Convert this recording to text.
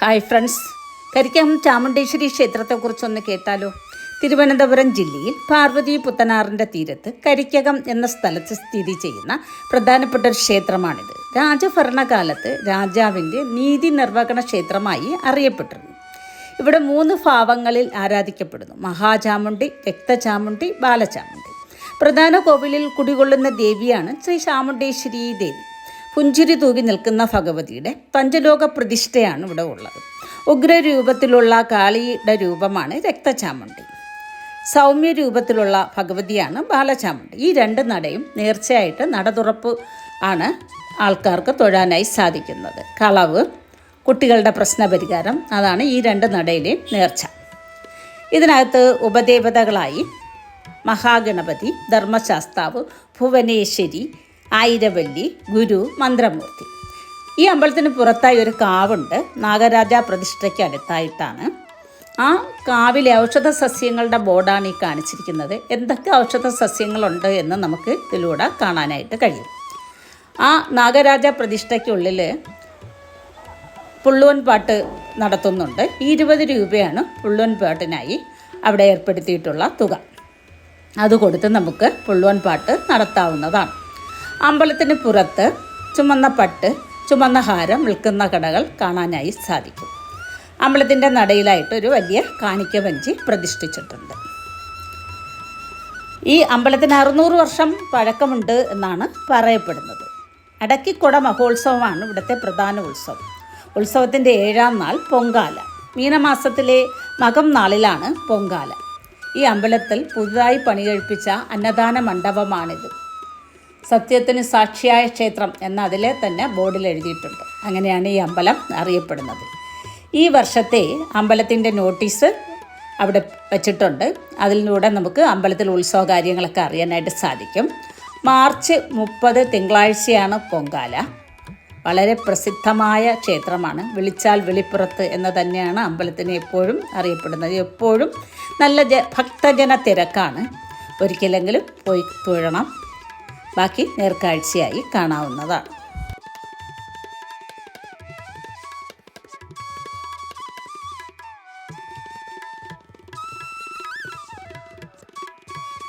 Hi friends, Karikkam Chamundeshwari ക്ഷേത്രത്തെക്കുറിച്ചൊന്ന് കേട്ടാലോ. തിരുവനന്തപുരം ജില്ലയിൽ പാർവതി പുത്തനാറിൻ്റെ തീരത്ത് കരിക്കകം എന്ന സ്ഥലത്ത് സ്ഥിതി ചെയ്യുന്ന പ്രധാനപ്പെട്ട ഒരു ക്ഷേത്രമാണിത്. രാജഭരണകാലത്ത് രാജാവിൻ്റെ നീതി നിർവഹണ ക്ഷേത്രമായി അറിയപ്പെട്ടിരുന്നു. ഇവിടെ 3 ഭാവങ്ങളിൽ ആരാധിക്കപ്പെടുന്നു: മഹാചാമുണ്ടി, രക്തചാമുണ്ടി, ബാലചാമുണ്ടി. പ്രധാന കോവിലിൽ കുടികൊള്ളുന്ന ദേവിയാണ് ശ്രീ ചാമുണ്ടേശ്വരി ദേവി. പുഞ്ചിരി തൂകി നിൽക്കുന്ന ഭഗവതിയുടെ പഞ്ചലോക പ്രതിഷ്ഠയാണ് ഇവിടെ ഉള്ളത്. ഉഗ്രരൂപത്തിലുള്ള കാളിയുടെ രൂപമാണ് രക്തചാമുണ്ടി. സൗമ്യ രൂപത്തിലുള്ള ഭഗവതിയാണ് ബാലചാമുണ്ടി. ഈ 2 നടയും നേർച്ചയായിട്ട് നട തുറപ്പ് ആണ് ആൾക്കാർക്ക് തൊഴാനായി സാധിക്കുന്നത്. കളവ്, കുട്ടികളുടെ പ്രശ്നപരിഹാരം, അതാണ് ഈ 2 നടയിലെയും നേർച്ച. ഇതിനകത്ത് ഉപദേവതകളായി മഹാഗണപതി, ധർമ്മശാസ്താവ്, ഭുവനേശ്വരി, ആയിരവല്ലി, ഗുരു, മന്ത്രമൂർത്തി. ഈ അമ്പലത്തിന് പുറത്തായി ഒരു കാവുണ്ട്. നാഗരാജ പ്രതിഷ്ഠയ്ക്ക് അടുത്തായിട്ടാണ്. ആ കാവിലെ ഔഷധ സസ്യങ്ങളുടെ ബോർഡാണ് ഈ കാണിച്ചിരിക്കുന്നത്. എന്തൊക്കെ ഔഷധ സസ്യങ്ങളുണ്ട് എന്ന് നമുക്ക് ഇതിലൂടെ കാണാനായിട്ട് കഴിയും. ആ നാഗരാജ പ്രതിഷ്ഠയ്ക്കുള്ളിൽ പുള്ളുവൻ പാട്ട് നടത്തുന്നുണ്ട്. 20 രൂപയാണ് പുള്ളുവൻ പാട്ടിനായി അവിടെ ഏർപ്പെടുത്തിയിട്ടുള്ള തുക. അത് കൊടുത്ത് നമുക്ക് പുള്ളുവൻ പാട്ട് നടത്താവുന്നതാണ്. അമ്പലത്തിന് പുറത്ത് ചുമന്ന പട്ട്, ചുമന്ന ഹാരം വിൽക്കുന്ന കടകൾ കാണാനായി സാധിക്കും. അമ്പലത്തിൻ്റെ നടയിലായിട്ട് ഒരു വലിയ കാണിക്ക വഞ്ചി പ്രതിഷ്ഠിച്ചിട്ടുണ്ട്. ഈ അമ്പലത്തിന് 600 വർഷം പഴക്കമുണ്ട് എന്നാണ് പറയപ്പെടുന്നത്. അടക്കിക്കുട മഹോത്സവമാണ് ഇവിടുത്തെ പ്രധാന ഉത്സവം. ഉത്സവത്തിൻ്റെ 7ാം നാൾ പൊങ്കാല. മീനമാസത്തിലെ മകം നാളിലാണ് പൊങ്കാല. ഈ അമ്പലത്തിൽ പുതുതായി പണികഴിപ്പിച്ച അന്നദാന മണ്ഡപമാണിത്. സത്യത്തിന് സാക്ഷിയായ ക്ഷേത്രം എന്ന അതിലെ തന്നെ ബോർഡിൽ എഴുതിയിട്ടുണ്ട്. അങ്ങനെയാണ് ഈ അമ്പലം അറിയപ്പെടുന്നത്. ഈ വർഷത്തെ അമ്പലത്തിൻ്റെ നോട്ടീസ് അവിടെ വച്ചിട്ടുണ്ട്. അതിലൂടെ നമുക്ക് അമ്പലത്തിൽ ഉത്സവ കാര്യങ്ങളൊക്കെ അറിയാനായിട്ട് സാധിക്കും. മാർച്ച് 30 തിങ്കളാഴ്ചയാണ് പൊങ്കാല. വളരെ പ്രസിദ്ധമായ ക്ഷേത്രമാണ്. വിളിച്ചാൽ വെളിപ്പുറത്ത് എന്ന് തന്നെയാണ് അമ്പലത്തിന് എപ്പോഴും അറിയപ്പെടുന്നത്. എപ്പോഴും നല്ല ഭക്തജന തിരക്കാണ്. ഒരിക്കലെങ്കിലും പോയി തൊഴണം. ബാക്കി നേർക്കാഴ്ചയായി കാണാവുന്നതാണ്.